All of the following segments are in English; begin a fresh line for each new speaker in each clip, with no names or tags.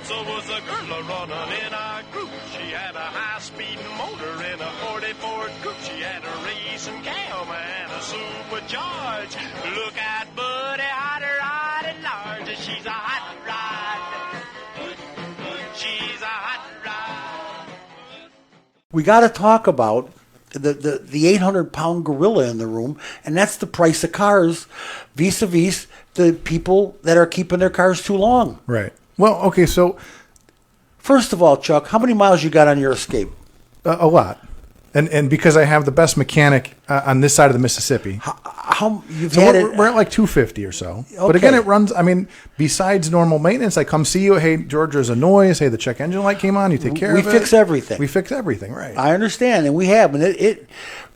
Was a girl running in a group. She had a high-speed motor in a 40 Ford coupe. She had a racing cam and a supercharged. Look at Buddy, hot rod and large. She's a hot rod. She's a hot rod.
We got to talk about the 800-pound gorilla in the room, and that's the price of cars vis-a-vis the people that are keeping their cars too long.
Right. Well, okay, so
first of all, Chuck, how many miles you got on your Escape?
A lot, and because I have the best mechanic on this side of the Mississippi.
How you've
so
had
we're at like 250 or so.
Okay.
But again, it runs. I mean, besides normal maintenance, I come see you. Hey, George, there's a noise. Hey, the check engine light came on. You take care of it.
We fix everything.
We fix everything, right?
I understand, and we have. And it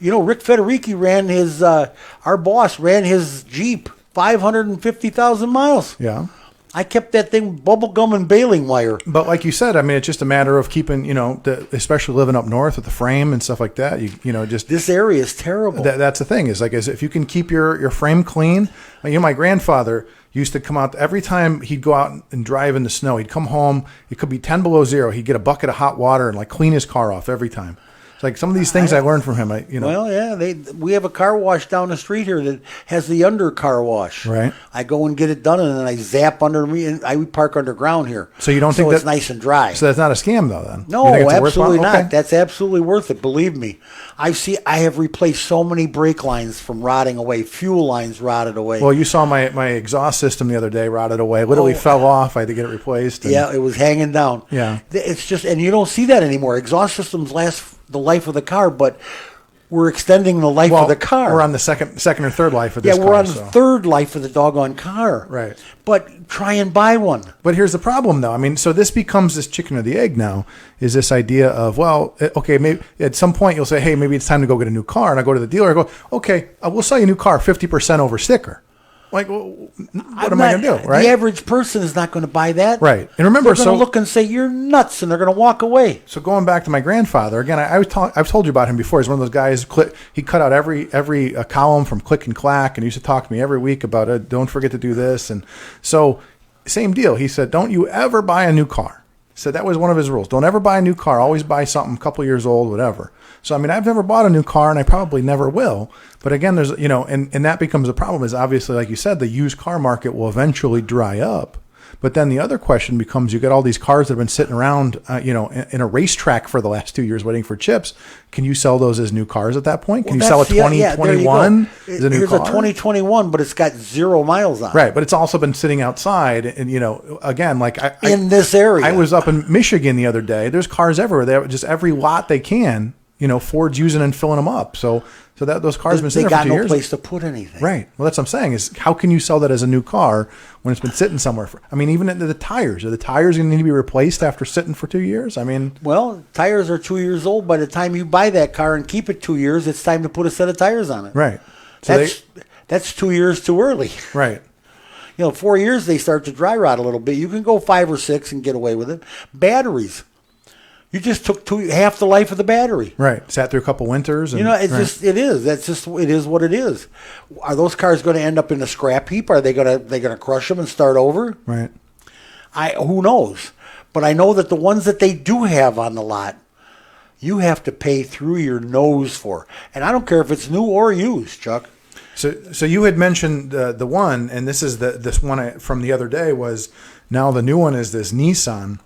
Rick Federici ran his. Our boss ran his Jeep 550,000 miles.
Yeah.
I kept that thing bubble gum and baling wire.
But like you said, I mean, it's just a matter of keeping, especially living up north with the frame and stuff like that. Just
this area is terrible.
That's the thing is like, if you can keep your frame clean. My grandfather used to come out every time he'd go out and drive in the snow. He'd come home. It could be 10 below zero. He'd get a bucket of hot water and like clean his car off every time. Like some of these things I learned from him.
Well, yeah, we have a car wash down the street here that has the under car wash.
Right.
I go and get it done, and then I zap under me, and we park underground here.
So you don't think
it's nice and dry?
So that's not a scam, though. Then
no, absolutely not.
Okay.
That's absolutely worth it. Believe me, I have replaced so many brake lines from rotting away, fuel lines rotted away.
Well, you saw my exhaust system the other day rotted away. Literally fell off. I had to get it replaced.
Yeah, it was hanging down.
Yeah,
it's just, and you don't see that anymore. Exhaust systems last the life of the car, but we're extending the life of the car.
We're on the second or third life of this car.
Yeah, we're on the third life of the doggone car.
Right.
But try and buy one.
But here's the problem, though. I mean, so this becomes this chicken or the egg now, is this idea of, well, okay, maybe at some point you'll say, hey, maybe it's time to go get a new car. And I go to the dealer, I go, okay, we'll sell you a new car, 50% over sticker. Like, well, what am I going to do, right?
The average person is not going to buy that.
Right. And remember,
they're going to look and say, you're nuts, and they're going to walk away.
So going back to my grandfather, again, I've told you about him before. He's one of those guys, he cut out every column from Click and Clack, and he used to talk to me every week about it. Don't forget to do this. And so, same deal. He said, don't you ever buy a new car. He said that was one of his rules. Don't ever buy a new car. Always buy something a couple years old, whatever. So, I mean, I've never bought a new car, and I probably never will. But again, there's, and that becomes a problem is obviously, like you said, the used car market will eventually dry up. But then the other question becomes, you get all these cars that have been sitting around, in a racetrack for the last 2 years waiting for chips. Can you sell those as new cars at that point? Can you sell a 2021 as a new car?
Here's a 2021, but it's got 0 miles on it.
Right, but it's also been sitting outside. And, again, like
in this area.
I was up in Michigan the other day. There's cars everywhere. They have just every lot they can. Ford's using and filling them up. So that those cars have been sitting there for 2 years.
They got no place to put anything.
Right. Well, that's what I'm saying is how can you sell that as a new car when it's been sitting somewhere for? I mean, even the tires. Are the tires going to need to be replaced after sitting for 2 years? I mean,
well, tires are 2 years old. By the time you buy that car and keep it 2 years, it's time to put a set of tires on it.
Right. So
that's 2 years too early.
Right.
4 years they start to dry rot a little bit. You can go 5 or 6 and get away with it. Batteries. You just took half the life of the battery.
Right. Sat through a couple winters. And,
it is what it is. Are those cars going to end up in a scrap heap? Are they going to crush them and start over?
Right.
Who knows? But I know that the ones that they do have on the lot, you have to pay through your nose for. And I don't care if it's new or used, Chuck.
So you had mentioned the one, and this is this one from the other day was now the new one is this Nissan.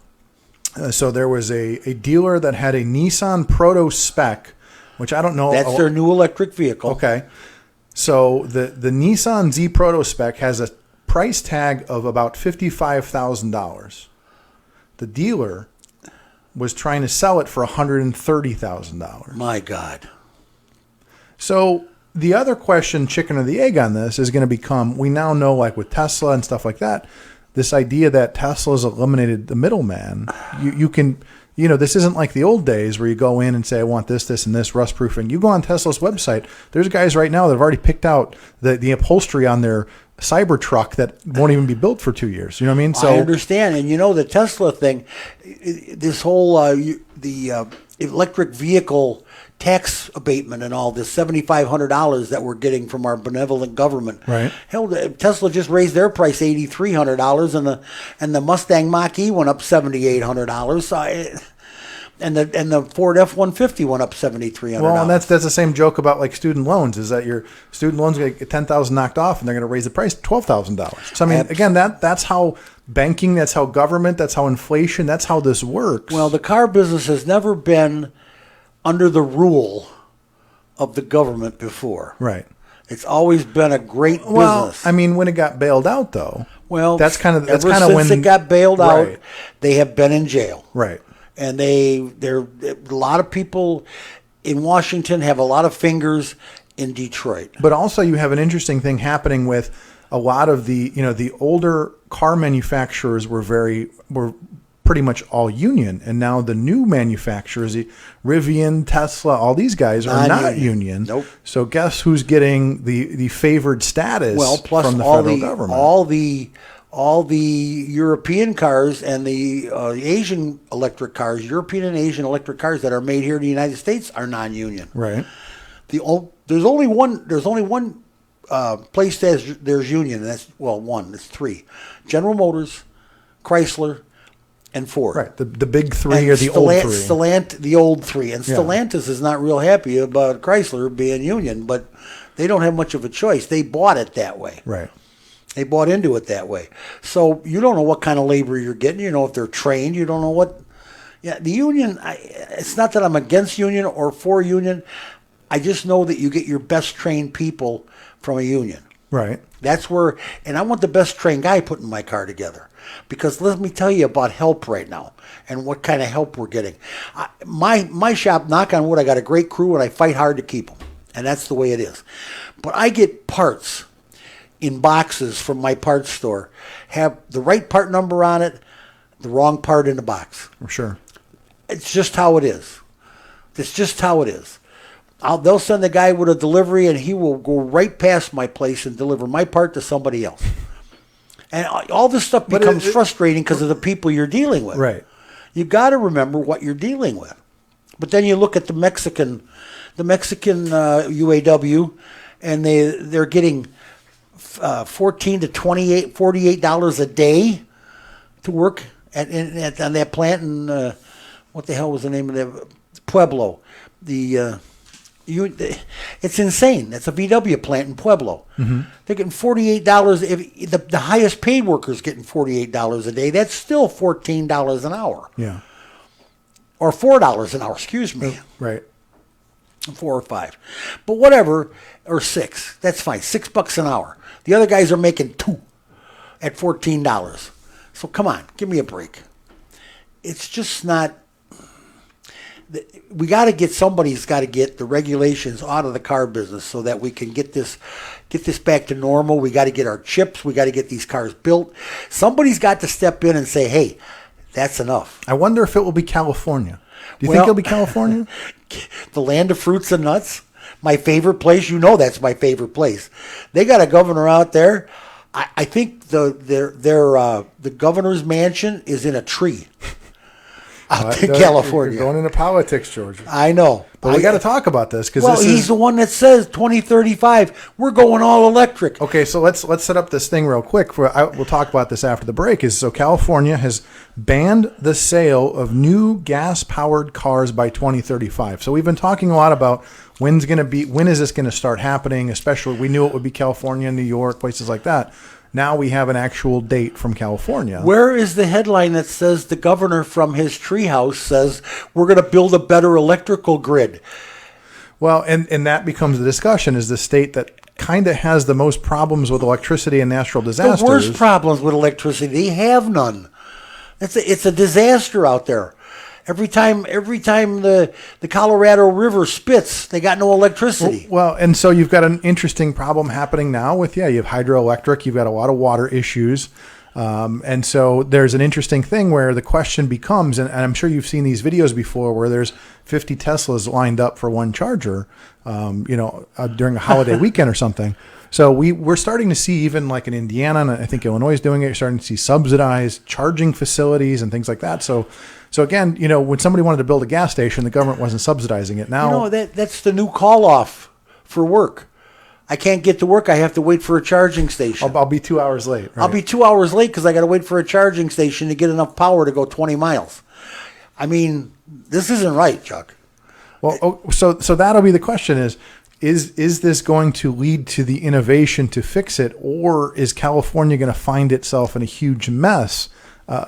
So there was a dealer that had a Nissan Proto Spec, which I don't know.
That's their new electric vehicle.
Okay. So the Nissan Z Proto Spec has a price tag of about $55,000. The dealer was trying to sell it for $130,000.
My God.
So the other question, chicken or the egg on this, is going to become, we now know like with Tesla and stuff like that, this idea that Tesla's eliminated the middleman. You can, this isn't like the old days where you go in and say, I want this, and this, rust proofing. You go on Tesla's website, there's guys right now that have already picked out the upholstery on their Cybertruck that won't even be built for 2 years. You know what I mean? So
I understand. And the Tesla thing, this whole, the electric vehicle tax abatement and all this $7,500 that we're getting from our benevolent government.
Right.
Hell, Tesla just raised their price $8,300, and the Mustang Mach-E went up $7,800. So and the Ford F-150 went up $7,300.
Well, and that's the same joke about like student loans, is that your student loans going to get $10,000 knocked off, and they're going to raise the price to $12,000. So I mean, again, that's how banking, that's how government, that's how inflation, that's how this works.
Well, the car business has never been under the rule of the government before.
Right.
It's always been a great
Well,
business.
I mean, when it got bailed out, though.
Well,
that's kind of
ever since
when
it got bailed
right.
out, they have been in jail.
Right.
And a lot of people in Washington have a lot of fingers in Detroit.
But also, you have an interesting thing happening with a lot of the older car manufacturers were pretty much all union, and now the new manufacturers, Rivian, Tesla, all these guys are not union.
Nope.
So guess who's getting the favored status from the federal government?
All the European cars and the Asian electric cars, European and Asian electric cars that are made here in the United States are non-union.
Right.
There's only one place there's union. And that's one. It's three: General Motors, Chrysler, and Ford.
Right. The big three or the old three.
The old three. And
Yeah.
Stellantis is not real happy about Chrysler being union, but they don't have much of a choice. They bought it that way.
Right.
They bought into it that way. So you don't know what kind of labor you're getting. You know if they're trained. You don't know what. Yeah, the union, it's not that I'm against union or for union. I just know that you get your best trained people from a union.
Right.
That's where, and I want the best trained guy putting my car together. Because let me tell you about help right now and what kind of help we're getting. My shop, knock on wood, I got a great crew and I fight hard to keep them. And that's the way it is. But I get parts in boxes from my parts store, have the right part number on it, the wrong part in the box.
Sure.
It's just how it is. It's just how it is. They'll send the guy with a delivery, and he will go right past my place and deliver my part to somebody else. And all this stuff becomes frustrating because of the people you're dealing with.
Right.
You got to remember what you're dealing with. But then you look at the Mexican UAW, and they're getting $14 to $48 a day to work on that plant in what the hell was the name of that Pueblo? It's insane. That's a VW plant in Pueblo. Mm-hmm. They're getting $48. If the highest paid worker's getting $48 a day, that's still $14 an hour.
Yeah.
Or $4 an hour. Excuse me.
Right.
4 or 5, but whatever, or 6. That's fine. $6 an hour. The other guys are making $2 at $14. So come on, give me a break. It's just not. We got to get somebody's got to get the regulations out of the car business so that we can get this back to normal. We got to get our chips. We got to get these cars built. Somebody's got to step in and say, "Hey, that's enough."
I wonder if it will be California. Do you think it'll be California?
The land of fruits and nuts. My favorite place. You know that's my favorite place. They got a governor out there. I think the governor's mansion is in a tree out in California.
You're going into politics, George.
I know.
But we got to talk about this because
he's the one that says 2035 we're going all electric.
Okay, so let's set up this thing real quick. We'll talk about this after the break. So California has banned the sale of new gas-powered cars by 2035. So we've been talking a lot about when is this going to start happening? Especially, we knew it would be California, New York, places like that. Now we have an actual date from California.
Where is the headline that says the governor from his treehouse says we're going to build a better electrical grid?
Well, and that becomes the discussion, is the state that kind of has the most problems with electricity and natural disasters.
The worst problems with electricity. They have none. It's a disaster out there. Every time the Colorado River spits, they got no electricity.
Well, and so you've got an interesting problem happening now with, you have hydroelectric, you've got a lot of water issues. And so there's an interesting thing where the question becomes, and I'm sure you've seen these videos before, where there's 50 Teslas lined up for one charger, during a holiday weekend or something. So we're starting to see, even like in Indiana, and I think Illinois is doing it, you're starting to see subsidized charging facilities and things like that. So again, when somebody wanted to build a gas station, the government wasn't subsidizing it. Now,
that's the new call off for work. I can't get to work. I have to wait for a charging station.
I'll be 2 hours late. Right?
I'll be 2 hours late because I got to wait for a charging station to get enough power to go 20 miles. I mean, this isn't right, Chuck.
Well, so that'll be the question: is this going to lead to the innovation to fix it, or is California going to find itself in a huge mess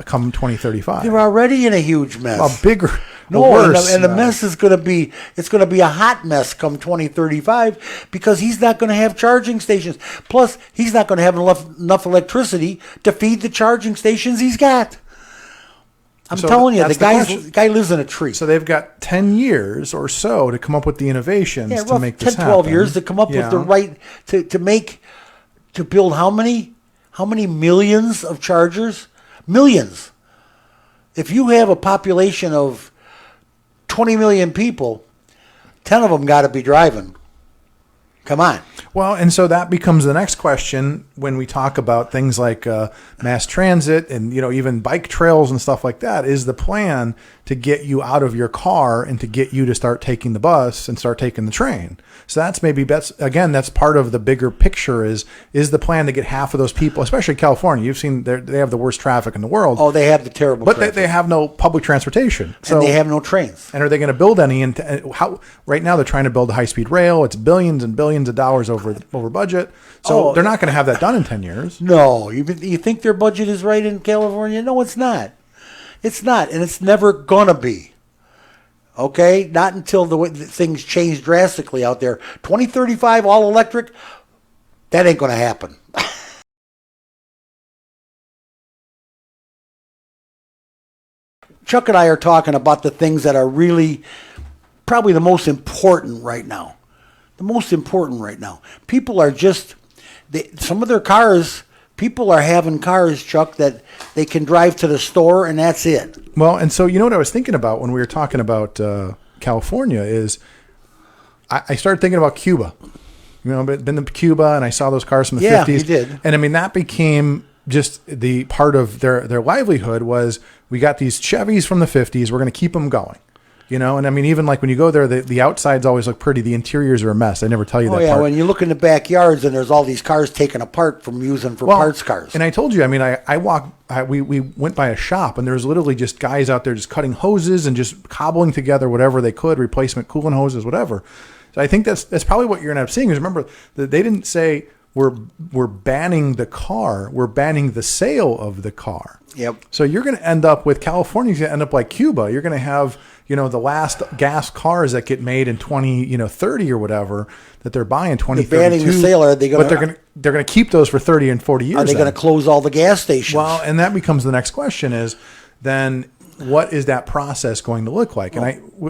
come 2035?
They're already in a huge mess.
A bigger,
worse. And the mess is going to be, it's going to be a hot mess come 2035 because he's not going to have charging stations. Plus, he's not going to have enough electricity to feed the charging stations he's got. I'm telling you, the guy lives in a tree.
So they've got 10 years or so to come up with the innovations to make this
10, 12
happen.
years to come up with the right, to build how many millions of chargers? Millions. If you have a population of 20 million people, 10 of them got to be driving. Come on.
Well, and so that becomes the next question when we talk about things like mass transit and even bike trails and stuff like that. Is the plan to get you out of your car and to get you to start taking the bus and start taking the train? So that's part of the bigger picture. Is the plan to get half of those people, especially California? You've seen they have the worst traffic in the world.
Oh, they have the terrible.
But they have no public transportation,
and they have no trains.
And are they going to build any? How right now they're trying to build a high-speed rail. It's billions and billions of dollars over budget. So they're not going to have that done in 10 years.
No, you think their budget is right in California? No, it's not. It's not, and it's never gonna be. Okay, not until things change drastically out there. 2035, all electric. That ain't gonna happen. Chuck and I are talking about the things that are really probably the most important right now. The most important right now. People are some of their cars. People are having cars, Chuck, that they can drive to the store and that's it.
Well, and so what I was thinking about when we were talking about California is I started thinking about Cuba. Been to Cuba and I saw those cars from the 50s. Yeah, you did. And I mean, that became just the part of their livelihood was we got these Chevys from the 50s. We're going to keep them going. And I mean, even like when you go there, the outsides always look pretty. The interiors are a mess. They never tell you that part.
When you look in the backyards and there's all these cars taken apart from using for parts cars.
And I told you, I mean, we went by a shop and there was literally just guys out there just cutting hoses and just cobbling together whatever they could, replacement coolant hoses, whatever. So I think that's probably what you're going to end up seeing. Is remember that they didn't say we're banning the car, we're banning the sale of the car.
Yep.
So you're going to end up with California's going to end up like Cuba. You're going to have the last gas cars that get made in 2030 or whatever that they're buying 2032. They're banning the sale. Are they going? But they're going to keep those for 30 and 40 years.
Are they going to close all the gas stations?
Well, and that becomes the next question: is then what is that process going to look like? And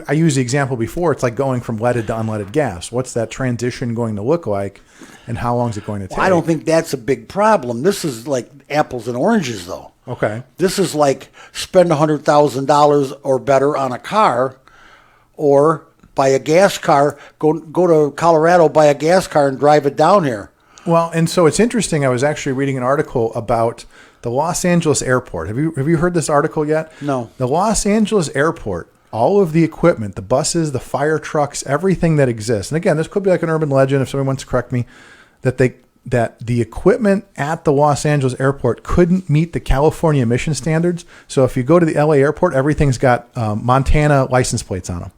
I used the example before. It's like going from leaded to unleaded gas. What's that transition going to look like, and how long is it going to take?
I don't think that's a big problem. This is like apples and oranges, though.
Okay.
This is like spend $100,000 or better on a car, or buy a gas car. Go to Colorado, buy a gas car, and drive it down here.
Well, and so it's interesting. I was actually reading an article about the Los Angeles airport. Have you heard this article yet?
No.
The Los Angeles airport, all of the equipment, the buses, the fire trucks, everything that exists. And again, this could be like an urban legend if somebody wants to correct me, that the equipment at the Los Angeles airport couldn't meet the California emission standards. So if you go to the LA airport, everything's got Montana license plates on them.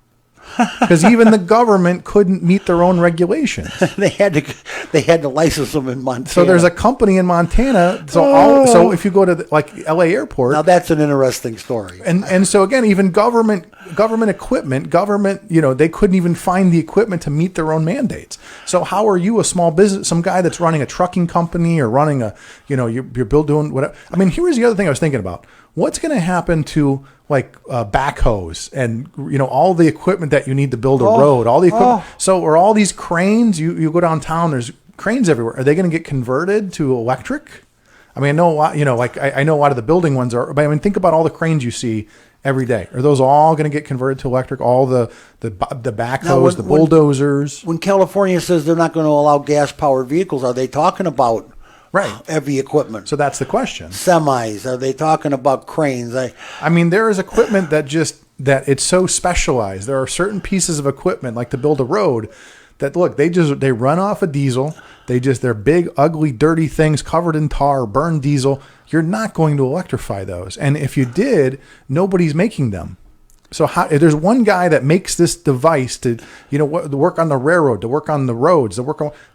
Because even the government couldn't meet their own regulations.
They had to license them in Montana.
So there's a company in Montana. So if you go to like LA airport,
now that's an interesting story.
And so again, even government equipment, they couldn't even find the equipment to meet their own mandates. So how are you, a small business, some guy that's running a trucking company or running you're doing whatever. I mean, here's the other thing I was thinking about. What's going to happen to like backhoes and all the equipment that you need to build a road, all the equipment. So are all these cranes? You go downtown, there's cranes everywhere. Are they going to get converted to electric? I mean, I know a lot, like I know a lot of the building ones are, but I mean, think about all the cranes you see every day. Are those all going to get converted to electric? All the backhoes, the bulldozers?
When California says they're not going to allow gas-powered vehicles, are they talking about heavy equipment?
So that's the question.
Semis? Are they talking about cranes?
I mean, there is equipment that it's so specialized. There are certain pieces of equipment, like to build a road, that look, they run off of diesel. They're big, ugly, dirty things covered in tar, burned diesel. You're not going to electrify those. And if you did, nobody's making them. So if there's one guy that makes this device to, work on the railroad, to work on the roads,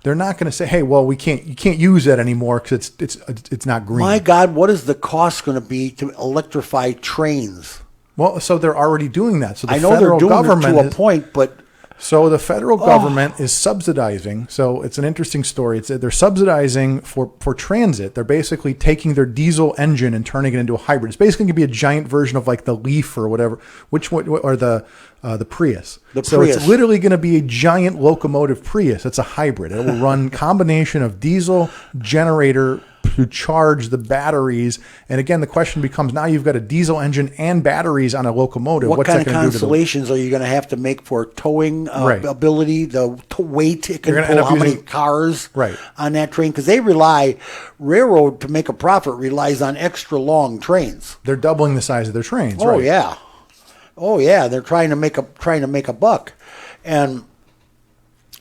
they're not going to say, hey, well, you can't use that anymore because it's not green.
My God, what is the cost going to be to electrify trains?
Well, so they're already doing that. So
I know they're doing it to a point, but
so the federal government is subsidizing. So it's an interesting story. They're subsidizing for transit. They're basically taking their diesel engine and turning it into a hybrid. It's basically going to be a giant version of like the Leaf or whatever, or the Prius. So it's literally going to be a giant locomotive Prius. It's a hybrid. It will run combination of diesel generator to charge the batteries. And again, the question becomes, now you've got a diesel engine and batteries on a locomotive.
What's kind of constellations are you going to have to make for towing ability, the weight it can pull, how many cars on that train? Because railroad to make a profit relies on extra long trains.
They're doubling the size of their trains.
Oh yeah, they're trying to make a buck, and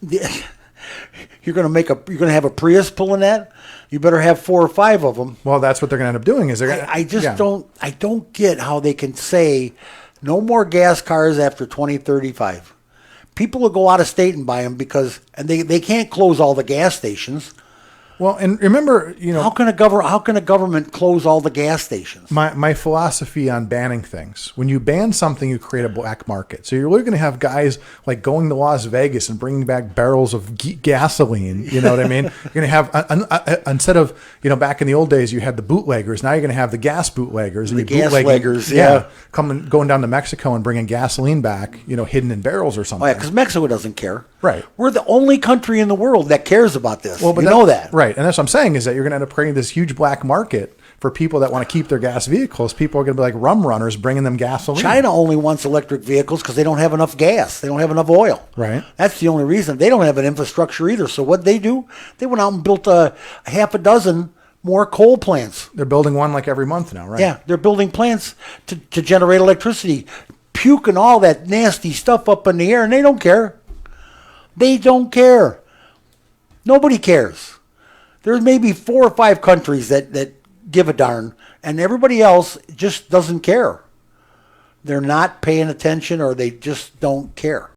you're going to have a Prius pulling that. You better have 4 or 5 of them.
Well, that's what they're going to end up doing.
I don't get how they can say no more gas cars after 2035. People will go out of state and buy them because they can't close all the gas stations.
Well, and remember,
how can a government close all the gas stations?
My philosophy on banning things: when you ban something, you create a black market. So you're really going to have guys like going to Las Vegas and bringing back barrels of gasoline. You know what I mean? You're going to have instead of back in the old days, you had the bootleggers. Now you're going to have the gas bootleggers.
The gasleggers,
going down to Mexico and bringing gasoline back, hidden in barrels or something.
Oh yeah, because Mexico doesn't care.
Right.
We're the only country in the world that cares about this. Well, but you know that.
Right. And that's what I'm saying, is that you're going to end up creating this huge black market for people that want to keep their gas vehicles. People are going to be like rum runners bringing them gasoline.
China only wants electric vehicles because they don't have enough gas. They don't have enough oil.
Right.
That's the only reason. They don't have an infrastructure either. So what they do, they went out and built a half a dozen more coal plants.
They're building one like every month now, right?
Yeah, they're building plants to generate electricity, puking all that nasty stuff up in the air, and they don't care. They don't care. Nobody cares. There's maybe 4 or 5 countries that give a darn, and everybody else just doesn't care. They're not paying attention, or they just don't care.